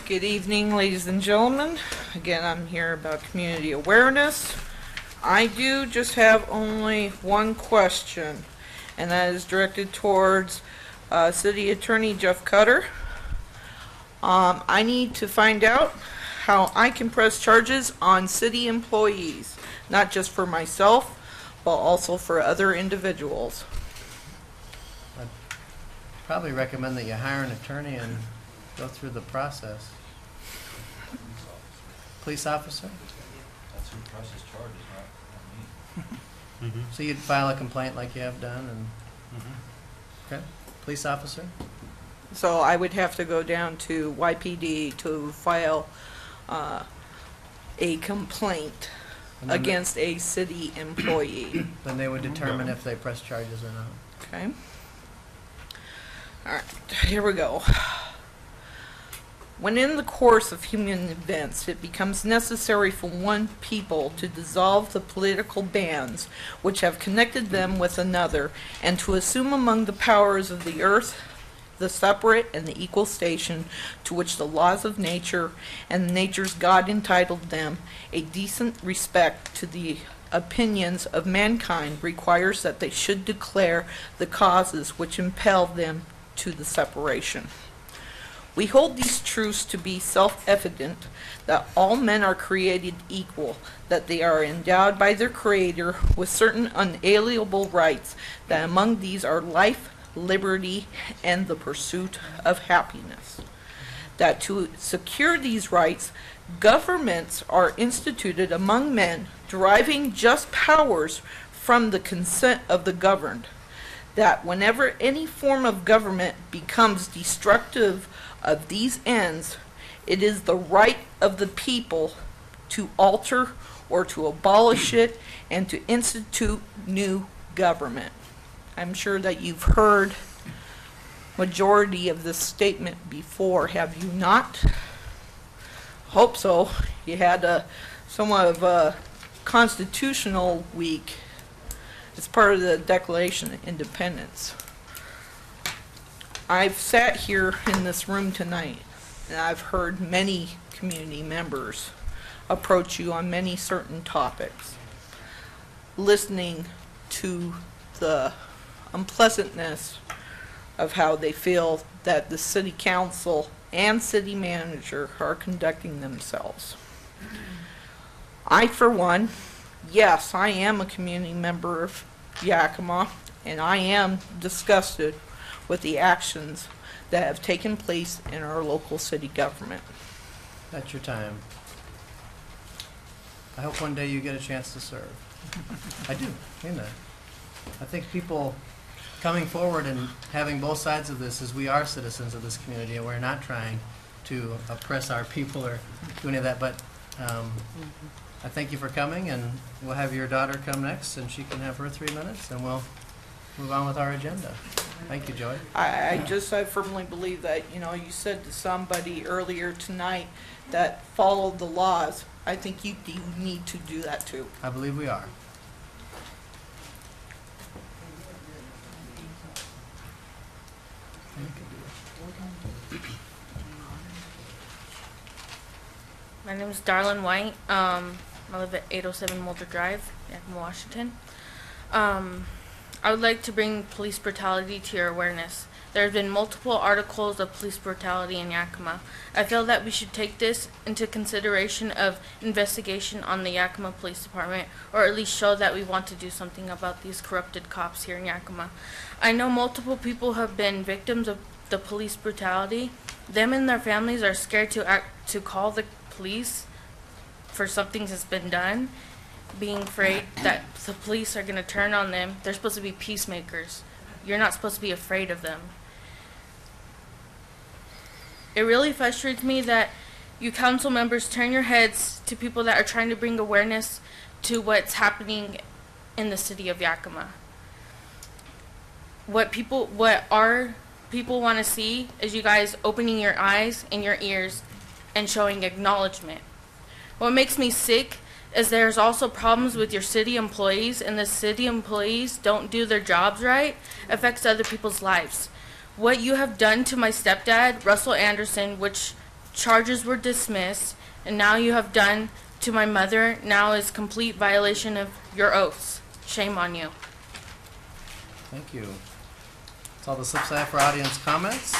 Good evening, ladies and gentlemen. Again, I'm here about community awareness. I do just have only one question, and that is directed towards City Attorney Jeff Cutter. I need to find out how I can press charges on city employees, not just for myself, but also for other individuals. I'd probably recommend that you hire an attorney and go through the process. Police officer? That's who presses charges, not me. So you'd file a complaint like you have done, and okay. Police officer? So I would have to go down to YPD to file a complaint against a city employee. Then they would determine if they press charges or not. Okay. All right, here we go. When in the course of human events it becomes necessary for one people to dissolve the political bands which have connected them with another, and to assume among the powers of the earth the separate and the equal station to which the laws of nature and nature's God entitled them, a decent respect to the opinions of mankind requires that they should declare the causes which impel them to the separation. We hold these truths to be self-evident, that all men are created equal, that they are endowed by their Creator with certain unalienable rights, that among these are life, liberty, and the pursuit of happiness. That to secure these rights, governments are instituted among men, deriving just powers from the consent of the governed. That whenever any form of government becomes destructive of these ends, it is the right of the people to alter or to abolish it and to institute new government. I'm sure that you've heard majority of this statement before, have you not? Hope so. You had somewhat of a constitutional week. It's part of the Declaration of Independence. I've sat here in this room tonight, and I've heard many community members approach you on many certain topics, listening to the unpleasantness of how they feel that the city council and city manager are conducting themselves. I, for one, yes, I am a community member of Yakima, and I am disgusted with the actions that have taken place in our local city government. That's your time. I hope one day you get a chance to serve. I do, mean that. I think people coming forward and having both sides of this is we are citizens of this community, and we're not trying to oppress our people or do any of that, but I thank you for coming, and we'll have your daughter come next, and she can have her 3 minutes, and we'll move on with our agenda. Thank you, Joy. I firmly believe that, you said to somebody earlier tonight that followed the laws. I think you need to do that too. I believe we are. My name is Darlene White. I live at 807 Mulder Drive, Yakima, Washington. I would like to bring police brutality to your awareness. There have been multiple articles of police brutality in Yakima. I feel that we should take this into consideration of investigation on the Yakima Police Department, or at least show that we want to do something about these corrupted cops here in Yakima. I know multiple people have been victims of the police brutality. Them and their families are scared to call the police for something that's been done, being afraid that the police are going to turn on them. They're supposed to be peacemakers. You're not supposed to be afraid of them. It really frustrates me that you council members turn your heads to people that are trying to bring awareness to what's happening in the city of Yakima. What our people want to see is you guys opening your eyes and your ears and showing acknowledgement. What makes me sick is there's also problems with your city employees, and the city employees don't do their jobs right, affects other people's lives. What you have done to my stepdad, Russell Anderson, which charges were dismissed, and now you have done to my mother now is complete violation of your oaths. Shame on you. Thank you. That's all the slip side for audience comments.